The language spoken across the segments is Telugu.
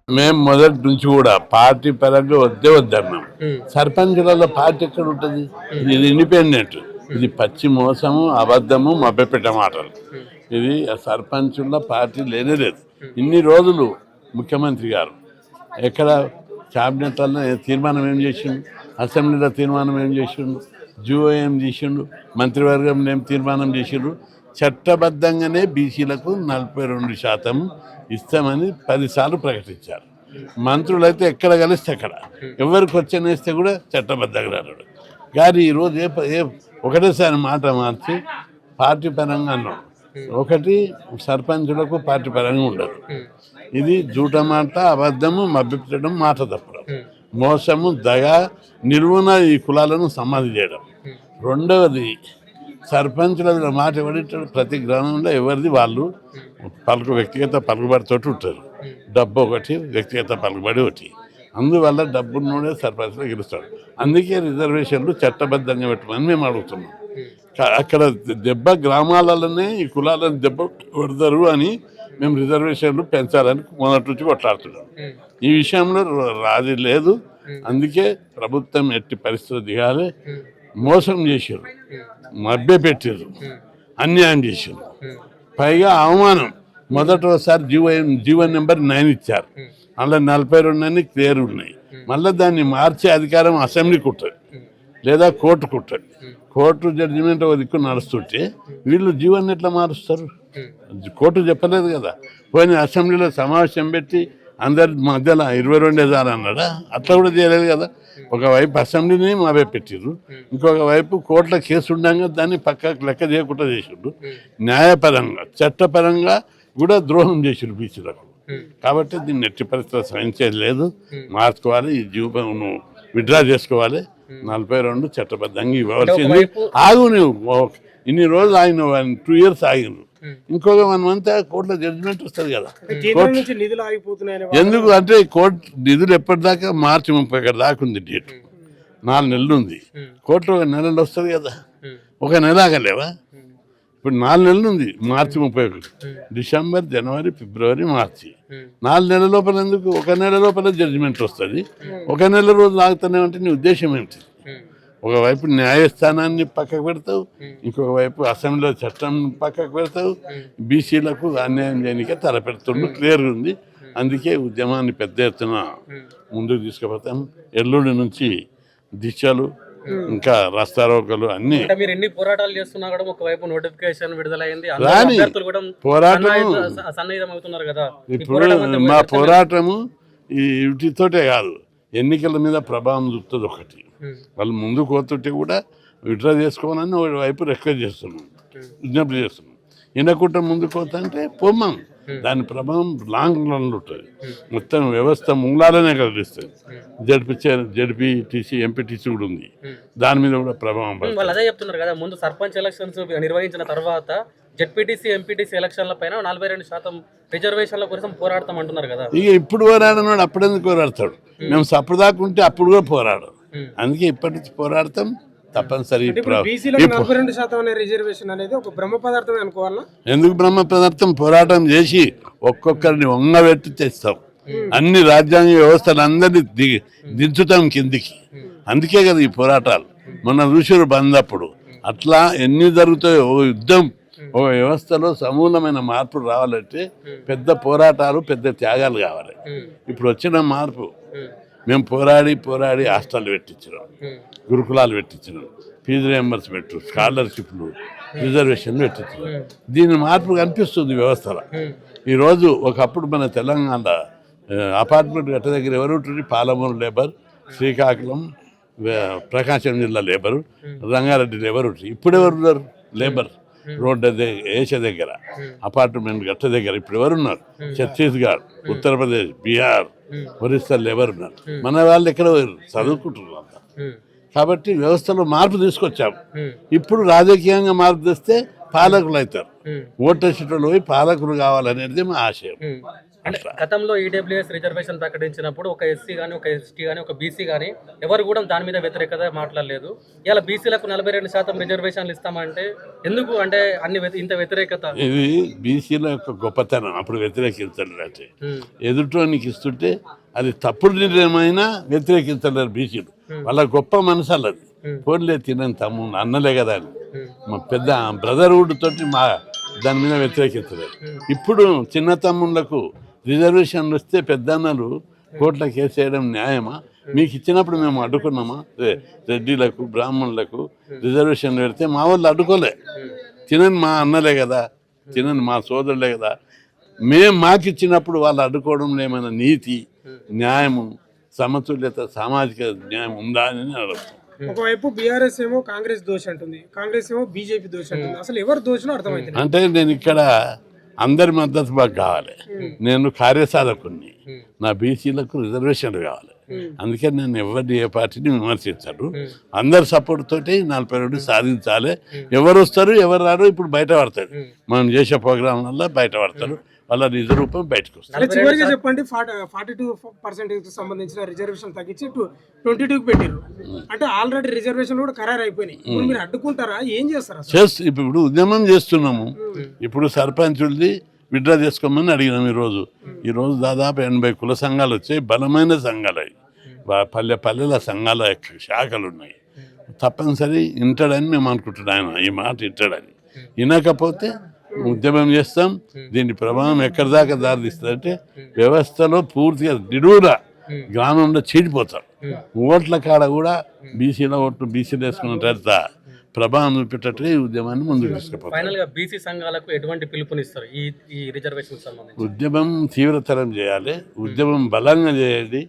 మేము మొదటి నుంచి కూడా పార్టీ పరంగా వద్దన్నాం. సర్పంచులలో పార్టీ ఎక్కడ ఉంటుంది? ఇది ఇండిపెండెంట్. ఇది పచ్చి మోసము, అబద్ధము, మభ్యపెట్ట మాటలు. ఇది సర్పంచుల పార్టీ లేనే లేదు. ఇన్ని రోజులు ముఖ్యమంత్రి గారు ఎక్కడ క్యాబినెట్లలో తీర్మానం ఏం చేసిండు, అసెంబ్లీలో తీర్మానం ఏం చేసిండు, జియో ఏం చేసిండు, మంత్రివర్గం ఏం తీర్మానం చేసిండ్రు? చట్టబద్ధంగానే బీసీలకు 42% ఇస్తామని 10 సార్లు ప్రకటించారు. మంత్రులు అయితే ఎక్కడ కలిస్తే అక్కడ ఎవరికి వచ్చేస్తే కూడా చట్టబద్ధంగా అన్నాడు. కానీ ఈరోజు ఒకటేసారి మాట మార్చి పార్టీ పరంగా అన్నాడు. ఒకటి సర్పంచులకు పార్టీ పరంగా ఉండదు. ఇది జూట మాట, అబద్ధము, మభ్యపెట్టడం, మాట తప్పడం, మోసము, దగ, నిలువున ఈ కులాలను సమాధి చేయడం. రెండవది సర్పంచుల మాట ఎవరిటాడు? ప్రతి గ్రామంలో ఎవరిది వాళ్ళు వ్యక్తిగత పలుకుబడితోటి ఉంటారు. డబ్బు ఒకటి, వ్యక్తిగత పలుకుబడి ఒకటి. అందువల్ల డబ్బున్నోడే సర్పంచ్లో గెలుస్తాడు. అందుకే రిజర్వేషన్లు చట్టబద్ధంగా పెట్టమని మేము అడుగుతున్నాం. అక్కడ దెబ్బ గ్రామాలలోనే ఈ కులాలను దెబ్బ కొడతారు అని మేము రిజర్వేషన్లు పెంచాలని మొదటి నుంచి కొట్లాడుతున్నాం. ఈ విషయంలో రాజీ లేదు. అందుకే ప్రభుత్వం ఎట్టి పరిస్థితులు దిగాలి. మోసం చేశారు, మభ్యపెట్టారు, అన్యాయం చేశారు, పైగా అవమానం. మొదటిసారి జీవో నెంబర్ 9 ఇచ్చారు. అందులో 42 అన్ని క్లియర్ ఉన్నాయి. మళ్ళీ దాన్ని మార్చే అధికారం అసెంబ్లీకి ఉంటుంది లేదా కోర్టుకు ఉంటుంది. కోర్టు జడ్జిమెంట్ ఒక దిక్కు నడుస్తుంటే వీళ్ళు జీవోని ఎట్లా మారుస్తారు? కోర్టు చెప్పలేదు కదా. పోయిన అసెంబ్లీలో సమావేశం పెట్టి అందరి మధ్యలో 22 అన్నాడా? అట్లా కూడా చేయలేదు కదా. ఒకవైపు అసెంబ్లీని మావే పెట్టిర్రు, ఇంకొక వైపు కోర్టుల కేసు ఉండగా దాన్ని పక్కకు లెక్క చేయకుండా చేసిండ్రు. న్యాయపరంగా చట్టపరంగా కూడా ద్రోహం చేసిండ్రు బీసీలకు. కాబట్టి దీన్ని ఎట్టి పరిస్థితులు సహించేది లేదు. మార్చుకోవాలి. ఈ జీవను విత్డ్రా చేసుకోవాలి. 42 చట్టబద్ధంగా ఇవ్వవలసింది. ఆగు, నువ్వు ఇన్ని రోజులు ఆగిన 2 years ఆగిన ఇంకొక 1 month కోర్టులో జడ్జిమెంట్ వస్తుంది కదా. ఎందుకు అంటే కోర్టు నిధులు ఎప్పటిదాకా మార్చి 31 దాకా ఉంది డేట్. 4 నెలలు ఉంది. కోర్టులో 1 నెలలో వస్తుంది కదా. 1 నెల ఆగలేవా? ఇప్పుడు 4 నెలలు ఉంది. మార్చి 31, డిసెంబర్, జనవరి, ఫిబ్రవరి, మార్చి 4 నెలల లోపల ఎందుకు? 1 నెల లోపల జడ్జిమెంట్ వస్తుంది. 1 నెల రోజులు ఆగుతానే అంటే నీ ఉద్దేశం ఏంటి? ఒకవైపు న్యాయస్థానాన్ని పక్కకు పెడతావు, ఇంకొక వైపు అసెంబ్లీలో చట్టం పక్కకు పెడతావు. బీసీలకు అన్యాయం చేయడానికే తలపెడుతుండ్రు. క్లియర్గా ఉంది. అందుకే ఉద్యమాన్ని పెద్ద ఎత్తున ముందుకు తీసుకుపోతాం. ఎల్లుండి నుంచి దీక్షలు, ఇంకా రాస్తారోకలు అన్ని. మీరు ఎన్ని పోరాటాలు చేస్తున్నా కూడా ఒకవైపు నోటిఫికేషన్ విడుదలైంది, ఇప్పుడు మా పోరాటము ఈ వీటితోటే కాదు, ఎన్నికల మీద ప్రభావం చూపుతుంది. ఒకటి వాళ్ళు ముందుకు పోతుంటే కూడా విత్డ్రా చేసుకోవాలని వైపు రిక్వెస్ట్ చేస్తున్నాం, విజ్ఞప్తి చేస్తున్నాం. వినకుండా ముందుకు పోతుంటే పొమ్మం, దాని ప్రభావం లాంగ్ రన్లో ఉంటుంది. మొత్తం వ్యవస్థ మూలాలనే కదిలిస్తుంది. జడ్పీటీసీ, ఎంపీటీసీ కూడా ఉంది. దాని మీద కూడా ప్రభావం పడుతుంది. వాళ్ళు అదే చెప్తున్నారు కదా, ముందు సర్పంచ్ ఎలక్షన్స్ నిర్వహించిన తర్వాత జడ్పీటీసీ, ఎంపీటీసీ ఎలక్షన్ల పైన 42% రిజర్వేషన్ల కోసం పోరాడతాం అంటున్నారు కదా. ఇక ఇప్పుడు పోరాడినాడు, అప్పుడెందుకు పోరాడతాడు? మేము సపోర్ట్ ఉంటే అప్పుడు కూడా పోరాడు. అందుకే ఇప్పటి నుంచి పోరాడతాం తప్పనిసరి. ఎందుకు బ్రహ్మ పదార్థం? పోరాటం చేసి ఒక్కొక్కరిని వంగబెట్టి తెస్తాం. అన్ని రాజ్యాంగ వ్యవస్థలు అందరినీ దించుతాం కిందికి. అందుకే కదా ఈ పోరాటాలు. మొన్న ఋషులు బంద్ అప్పుడు అట్లా ఎన్ని జరుగుతాయో. ఓ యుద్ధం, ఓ వ్యవస్థలో సమూలమైన మార్పులు రావాలంటే పెద్ద పోరాటాలు, పెద్ద త్యాగాలు కావాలి. ఇప్పుడు వచ్చిన మార్పు మేము పోరాడి హాస్టల్ పెట్టించినాం, గురుకులాలు పెట్టించినాం, ఫీజు రియంబర్స్మెంట్, స్కాలర్షిప్లు, రిజర్వేషన్లు పెట్టించినాం. దీని మార్పు కనిపిస్తుంది వ్యవస్థలో. ఈరోజు ఒకప్పుడు మన తెలంగాణ అపార్ట్మెంట్ గట్ట దగ్గర ఎవరు ఉంటుంది? పాలమూరు లేబర్, శ్రీకాకుళం, ప్రకాశం జిల్లా లేబరు, రంగారెడ్డి లేబర్ ఉంటుంది. ఇప్పుడు ఎవరు ఉన్నారు? లేబర్ రోడ్డు ఏష దగ్గర, అపార్ట్మెంట్ గట్ట దగ్గర ఇప్పుడు ఎవరున్నారు? ఛత్తీస్గఢ్, ఉత్తరప్రదేశ్, బీహార్, ఒరిస్సా లేబర్ ఉన్నారు. మన వాళ్ళు ఎక్కడ చదువుకుంటున్నారు అంతా. కాబట్టి వ్యవస్థలో మార్పు తీసుకొచ్చాము. ఇప్పుడు రాజకీయంగా మార్పు తెస్తే పాలకులు అవుతారు. ఓటేసేటోళ్ళు పోయి పాలకులు కావాలనేది మా ఆశయం. అంటే గతంలో ఈడబ్ల్యూఎస్ రిజర్వేషన్ ప్రకటించినప్పుడు ఒక ఎస్సీ కానీ ఒక ఎస్టీ కానీ ఒక బీసీ కానీ ఎవరు కూడా దాని మీద వ్యతిరేకత మాట్లాడలేదు. ఇలా బీసీలకు 42% రిజర్వేషన్లు ఇస్తామంటే ఎందుకు అంటే ఇంత వ్యతిరేకత? ఇది బీసీల యొక్క గొప్పతనం. అప్పుడు వ్యతిరేకించలేరు, ఎదుటోనికి ఇస్తుంటే అది తప్పుడు నిర్ణయమైనా వ్యతిరేకించలేరు బీసీలు. వాళ్ళ గొప్ప మనసు అల్లది. పోన్లే తినని తమ్ముడు అన్నలే కదా అని మా పెద్ద బ్రదర్హుడ్ తోటి మా దాని మీద వ్యతిరేకించలేదు. ఇప్పుడు చిన్న తమ్ముళ్లకు రిజర్వేషన్లు వస్తే పెద్దన్నలు కోట్లకు వేసేయడం న్యాయమా? మీకు ఇచ్చినప్పుడు మేము అడ్డుకున్నామా? రెడ్డిలకు బ్రాహ్మణులకు రిజర్వేషన్లు పెడితే మా వాళ్ళు అడ్డుకోలే. తినని మా అన్నలే కదా, తినని మా సోదరులే కదా. మాకు ఇచ్చినప్పుడు వాళ్ళు అడ్డుకోవడంలో ఏమైనా నీతి, న్యాయము, సమతుల్యత, సామాజిక న్యాయం ఉందా అని అడుగుతాం. ఒకవైపు బీఆర్ఎస్ ఏమో కాంగ్రెస్ దోష అంటుంది, కాంగ్రెస్ ఏమో బీజేపీ దోష అంటుంది. అసలు ఎవరు దోషనో అర్థమైంది. అంటే నేను ఇక్కడ అందరి మద్దతు మాకు కావాలి. నేను కార్యసాధకుని, నా బీసీలకు రిజర్వేషన్లు కావాలి. అందుకని నేను ఎవరిని ఏ పార్టీని విమర్శించాను. అందరి సపోర్ట్ తోటి 42 సాధించాలి. ఎవరు వస్తారు ఎవరు రారు ఇప్పుడు బయట పడతారు. మనం చేసే ప్రోగ్రాం వల్ల బయట పడతారు. వాళ్ళ నిజ రూపం బయటకు వస్తారు. చివరిగా చెప్పండి, 42% సంబంధించిన రిజర్వేషన్ తగ్గించి 22కి పెట్టారు. అంటే ఆల్రెడీ రిజర్వేషన్ కూడా ఖరారు అయిపోయినాయి. ఇప్పుడు మీరు అడ్డుకుంటారా, ఏం చేస్తారు? ఇప్పుడు ఉద్యమం చేస్తున్నాము. ఇప్పుడు సర్పంచులది విడ్రా చేసుకోమని అడిగినాం. ఈరోజు దాదాపు 80 కుల సంఘాలు వచ్చాయి. బలమైన సంఘాలు అవి. పల్లెల సంఘాల శాఖలు ఉన్నాయి. తప్పనిసరి ఇంటాడని మేము అనుకుంటున్నాం. ఆయన ఈ మాట ఇంటాడని. వినకపోతే ఉద్యమం చేస్తాం. దీని ప్రభావం ఎక్కడి దాకా దారితీస్తుందంటే వ్యవస్థలో పూర్తిగా నిడువురా గ్రామంలో చీడిపోతారు. ఓట్ల కాడ కూడా బీసీల ఓట్లు బీసీలు వేసుకున్న తర్వాత ప్రభావం చూపెట్టట్టుగా ఈ ఉద్యమాన్ని ముందుకు తీసుకుపోతారు. ఫైనల్ గా బీసీ సంఘాలకు ఎటువంటి పిలుపునిస్తారు ఈ రిజర్వేషన్ సంబంధించి? ఉద్యమం తీవ్రతరం చేయాలి. ఉద్యమం బలంగా చేయండి.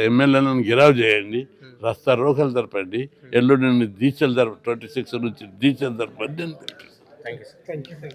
ఎమ్మెల్యేలను గిరావ్ చేయండి. రస్తా రోకలు జరపండి. ఎల్లుండి నుండి దీక్షలు 26 నుంచి దీక్షలు జరపండి అని థ్యాంక్ యూ.